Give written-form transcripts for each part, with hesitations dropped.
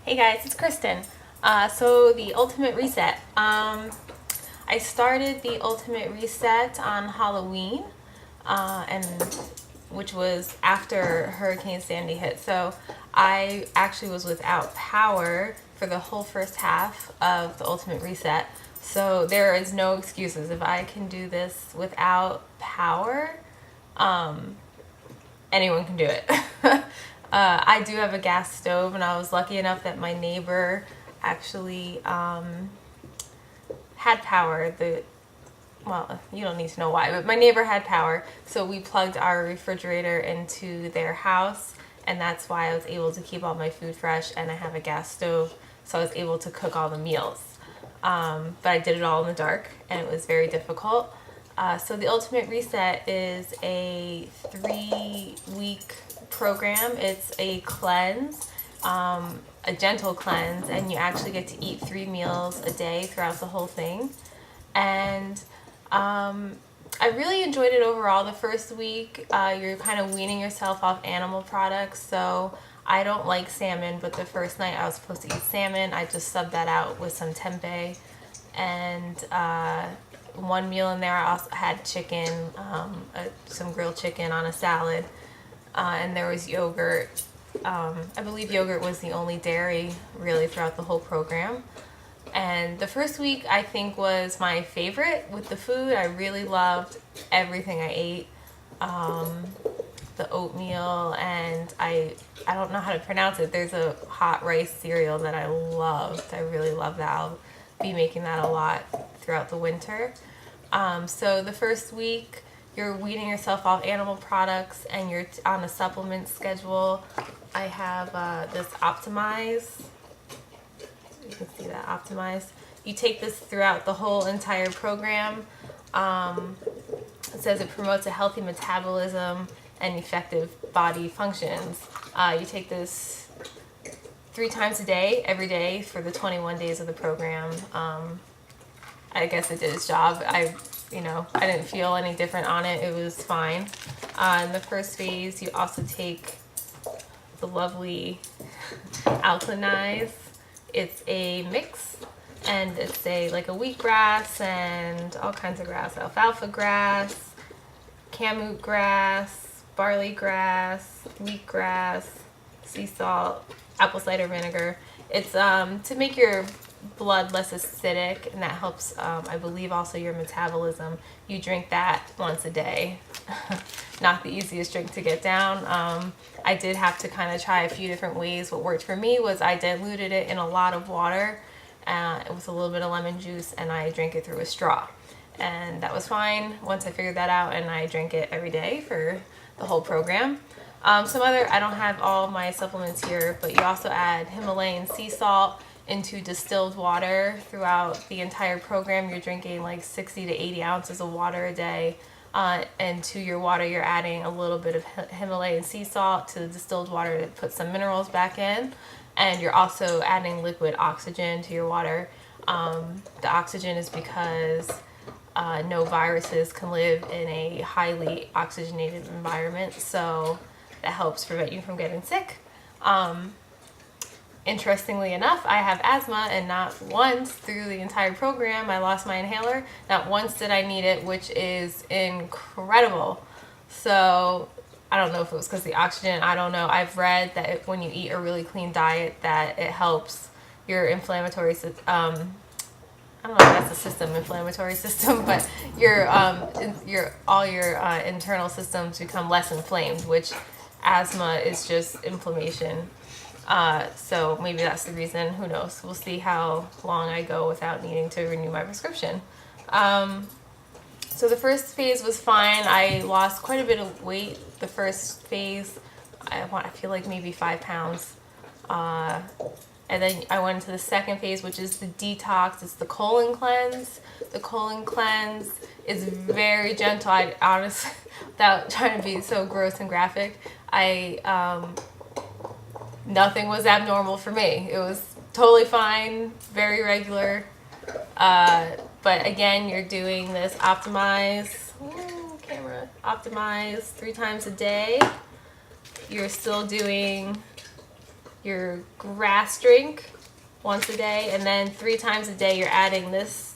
Hey guys, it's Kristen. So the Ultimate Reset. I started the Ultimate Reset on Halloween, and which was after Hurricane Sandy hit. So I actually was without power for the whole first half of the Ultimate Reset. So there is no excuses. If I can do this without power, anyone can do it. I do have a gas stove, and I was lucky enough that my neighbor actually had power. Well, you don't need to know why, but my neighbor had power, so we plugged our refrigerator into their house, and that's why I was able to keep all my food fresh. And I have a gas stove, so I was able to cook all the meals. But I did it all in the dark, and it was very difficult. So the Ultimate Reset is a 3-week program. It's a cleanse, a gentle cleanse, and you actually get to eat 3 meals a day throughout the whole thing. And I really enjoyed it overall. The first week, you're kind of weaning yourself off animal products. So I don't like salmon, but the first night I was supposed to eat salmon. I just subbed that out with some tempeh, and one meal in there I also had chicken, some grilled chicken on a salad, and there was yogurt. I believe yogurt was the only dairy really throughout the whole program. And the first week I think was my favorite with the food. I really loved everything I ate. The oatmeal, and I don't know how to pronounce it. There's a hot rice cereal that I loved. I really love that. I'll be making that a lot throughout the winter. So the first week you're weaning yourself off animal products, and you're on a supplement schedule. I have this Optimize. You can see that, Optimize. You take this throughout the whole entire program. It says it promotes a healthy metabolism and effective body functions. You take this 3 times a day, every day, for the 21 days of the program. I guess it did its job. I didn't feel any different on it. It was fine. In the first phase, you also take the lovely Alkalize. It's a mix, and it's a wheatgrass and all kinds of grass: alfalfa grass, kamut grass, barley grass, wheatgrass, sea salt, apple cider vinegar. It's to make your blood less acidic, and that helps, I believe, also your metabolism. You drink that once a day. Not the easiest drink to get down. I did have to kind of try a few different ways. What worked for me was I diluted it in a lot of water with a little bit of lemon juice, and I drank it through a straw. And that was fine once I figured that out, and I drank it every day for the whole program. I don't have all of my supplements here, but you also add Himalayan sea salt into distilled water throughout the entire program. You're drinking like 60 to 80 ounces of water a day. And to your water, you're adding a little bit of Himalayan sea salt to the distilled water to put some minerals back in. And you're also adding liquid oxygen to your water. The oxygen is because no viruses can live in a highly oxygenated environment, so that helps prevent you from getting sick. Interestingly enough, I have asthma, and not once through the entire program I lost my inhaler. Not once did I need it, which is incredible. So I don't know if it was because of the oxygen. I don't know. I've read that when you eat a really clean diet, that it helps your inflammatory system. I don't know if that's a system, inflammatory system, but all your internal systems become less inflamed, which asthma is just inflammation. So maybe that's the reason. Who knows? We'll see how long I go without needing to renew my prescription. So the first phase was fine. I lost quite a bit of weight the first phase. I feel like maybe 5 pounds. And then I went into the second phase, which is the detox. It's the colon cleanse. The colon cleanse is very gentle. I honestly, without trying to be so gross and graphic, nothing was abnormal for me. It was totally fine, very regular. But again, you're doing this Optimize, Optimize 3 times a day. You're still doing your grass drink once a day, and then 3 times a day you're adding this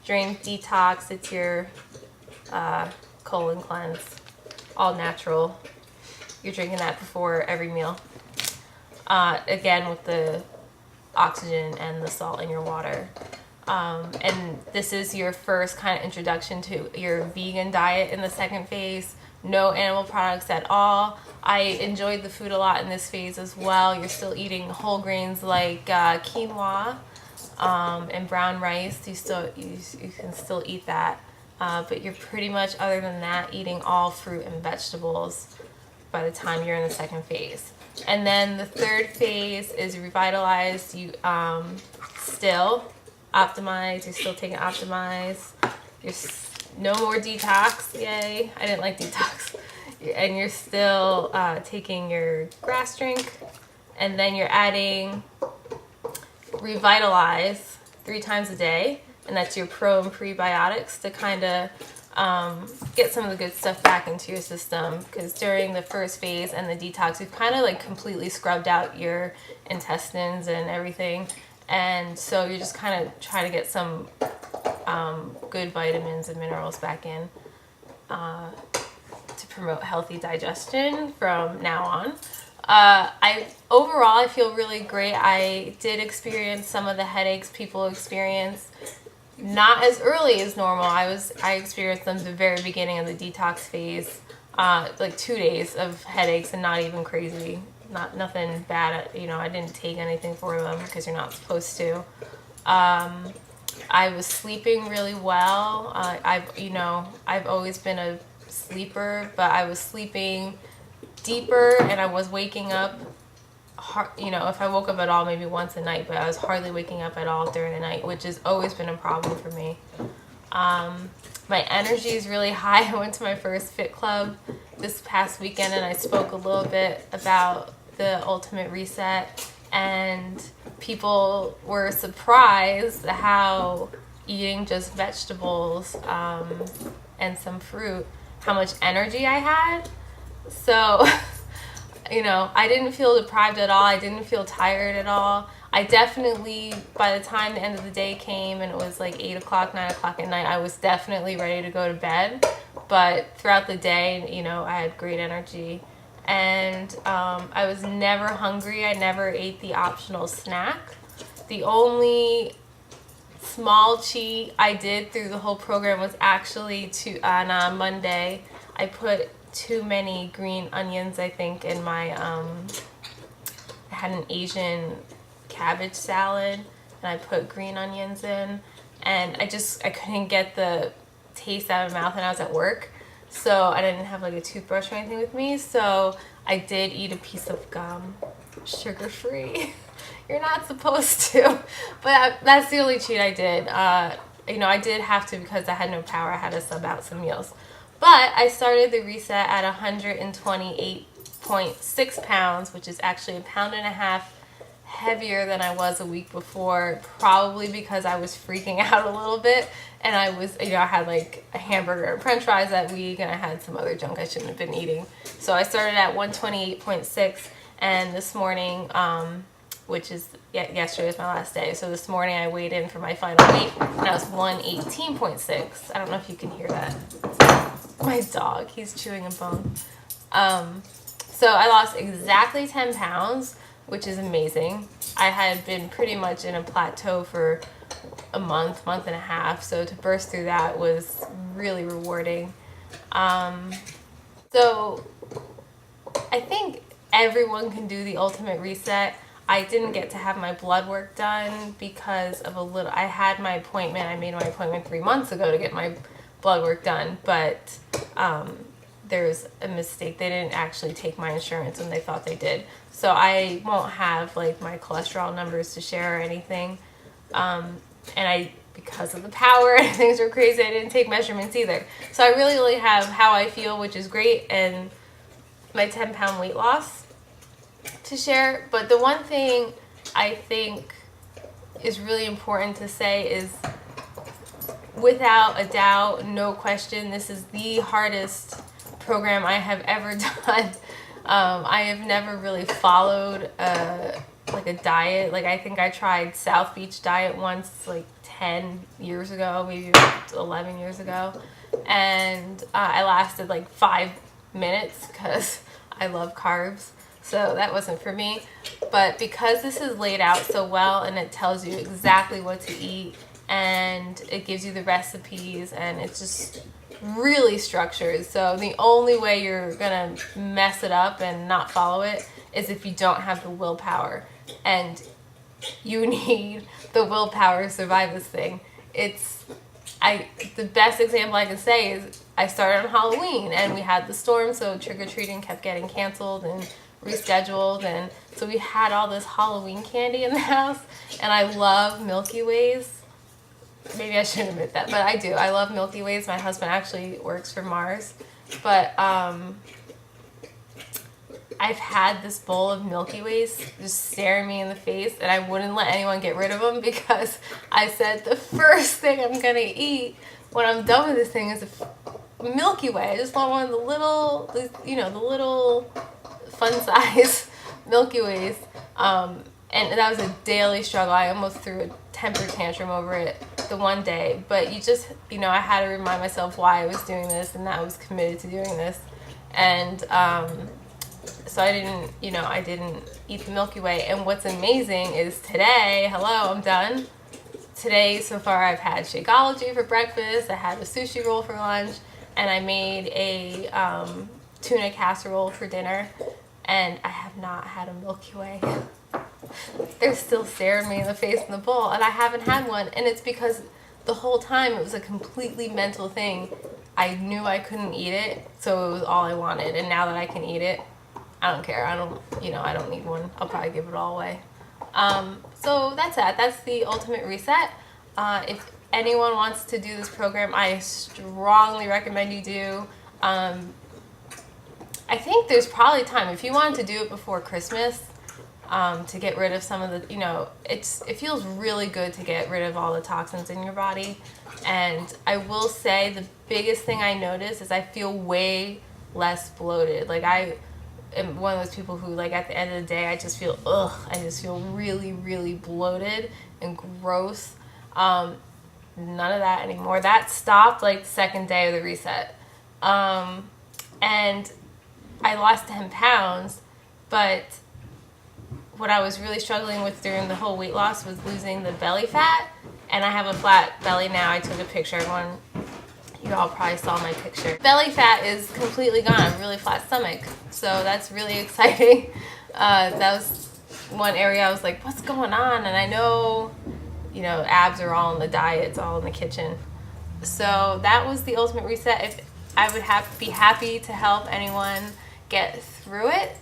drink, Detox. It's your colon cleanse, all natural. You're drinking that before every meal. Again, with the oxygen and the salt in your water. And this is your first kind of introduction to your vegan diet in the second phase. No animal products at all. I enjoyed the food a lot in this phase as well. You're still eating whole grains like quinoa and brown rice. You can still eat that, but you're pretty much, other than that, eating all fruit and vegetables by the time you're in the second phase. And then the third phase is revitalized. You still optimize. You're still taking optimize. You're no more detox. Yay! I didn't like detox. And you're still taking your grass drink, and then you're adding Revitalize 3 times a day, and that's your pro and prebiotics to kind of get some of the good stuff back into your system, because during the first phase and the detox, you've kind of like completely scrubbed out your intestines and everything, and so you're just kind of trying to get some good vitamins and minerals back in to promote healthy digestion from now on. Overall I feel really great. I did experience some of the headaches people experience, not as early as normal. I experienced them at the very beginning of the detox phase, like 2 days of headaches, and not even crazy, nothing bad. I didn't take anything for them because you're not supposed to. I was sleeping really well. I've always been a sleeper, but I was sleeping deeper, and I was waking up, if I woke up at all, maybe once a night, but I was hardly waking up at all during the night, which has always been a problem for me. My energy is really high. I went to my first Fit Club this past weekend, and I spoke a little bit about the Ultimate Reset, and people were surprised how eating just vegetables and some fruit, how much energy I had. So, I didn't feel deprived at all. I didn't feel tired at all. I definitely, by the time the end of the day came and it was like 8 o'clock, 9 o'clock at night, I was definitely ready to go to bed. But throughout the day, I had great energy. And I was never hungry. I never ate the optional snack. The only small cheat I did through the whole program was actually on Monday, I put too many green onions, I think, in my, I had an Asian cabbage salad, and I put green onions in, and I couldn't get the taste out of my mouth, and I was at work, so I didn't have like a toothbrush or anything with me, so I did eat a piece of gum, sugar-free. You're not supposed to, but that's the only cheat I did. I did have to, because I had no power, I had to sub out some meals. But I started the reset at 128.6 pounds, which is actually 1.5 pounds heavier than I was a week before, probably because I was freaking out a little bit, and I was, I had like a hamburger and french fries that week, and I had some other junk I shouldn't have been eating. So I started at 128.6, and this morning, which is, yesterday was my last day, so this morning I weighed in for my final weight, and I was 118.6. I don't know if you can hear that. My dog, he's chewing a bone. So I lost exactly 10 pounds, which is amazing. I had been pretty much in a plateau for a month and a half, so to burst through that was really rewarding. So I think everyone can do the Ultimate Reset. I didn't get to have my blood work done because of I had my appointment, I made my appointment 3 months ago to get my blood work done, but there's a mistake. They didn't actually take my insurance when they thought they did. So I won't have like my cholesterol numbers to share or anything. And because of the power and things were crazy, I didn't take measurements either. So I really only have how I feel, which is great, and my 10-pound weight loss to share. But the one thing I think is really important to say is, without a doubt, no question, this is the hardest program I have ever done. I have never really followed like a diet. Like I think I tried South Beach diet once, like 10 years ago, maybe 11 years ago, and I lasted like 5 minutes because I love carbs. So that wasn't for me. But because this is laid out so well and it tells you exactly what to eat and it gives you the recipes and it's just really structured. So the only way you're gonna mess it up and not follow it is if you don't have the willpower. And you need the willpower to survive this thing. The best example I can say is I started on Halloween and we had the storm, so trick-or-treating kept getting canceled and rescheduled, and so we had all this Halloween candy in the house, and I love Milky Ways. Maybe I shouldn't admit that, but I do. I love Milky Ways. My husband actually works for Mars, but I've had this bowl of Milky Ways just staring me in the face, and I wouldn't let anyone get rid of them because I said the first thing I'm gonna eat when I'm done with this thing is a Milky Way. I just want one of the little, the little fun size Milky Ways. And that was a daily struggle. I almost threw a temper tantrum over it the one day, but I had to remind myself why I was doing this and that I was committed to doing this. And so I didn't eat the Milky Way. And what's amazing is today, I'm done. Today, so far, I've had Shakeology for breakfast, I had a sushi roll for lunch, and I made a tuna casserole for dinner, and I have not had a Milky Way. They're still staring me in the face in the bowl, and I haven't had one, and it's because the whole time it was a completely mental thing. I knew I couldn't eat it, so it was all I wanted, and now that I can eat it, I don't care. I don't need one. I'll probably give it all away. So that's that. That's the Ultimate Reset. If anyone wants to do this program, I strongly recommend you do. I think there's probably time. If you wanted to do it before Christmas, to get rid of some of the, it feels really good to get rid of all the toxins in your body. And I will say the biggest thing I notice is I feel way less bloated. Like I am one of those people who, like, at the end of the day, I just feel really, really bloated and gross. None of that anymore. That stopped like the second day of the reset. And I lost 10 pounds, but what I was really struggling with during the whole weight loss was losing the belly fat, and I have a flat belly now. I took a picture. You all probably saw my picture. Belly fat is completely gone. I have a really flat stomach, so that's really exciting. That was one area I was like, what's going on? And I know, abs are all in the diet. It's all in the kitchen. So that was the Ultimate Reset. If I would be happy to help anyone get through it.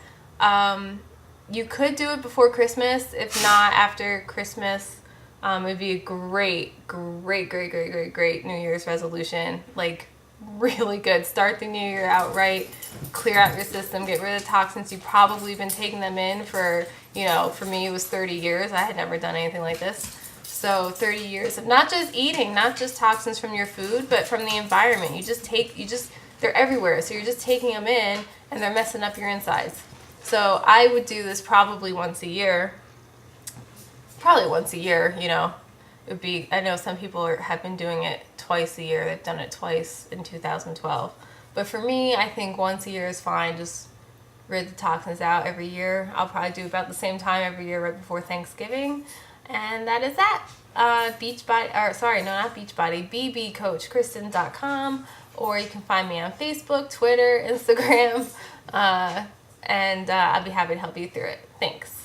You could do it before Christmas. If not, after Christmas, it would be a great New Year's resolution. Like, really good. Start the new year out right. Clear out your system. Get rid of the toxins. You've probably been taking them in for, for me, it was 30 years. I had never done anything like this. So 30 years of not just eating, not just toxins from your food, but from the environment. They're everywhere. So you're just taking them in and they're messing up your insides. So I would do this probably once a year. It would be, I know some people have been doing it twice a year. They've done it twice in 2012. But for me, I think once a year is fine. Just rid the toxins out every year. I'll probably do about the same time every year right before Thanksgiving. And that is that. bbcoachkristen.com, or you can find me on Facebook, Twitter, Instagram, and I'll be happy to help you through it. Thanks.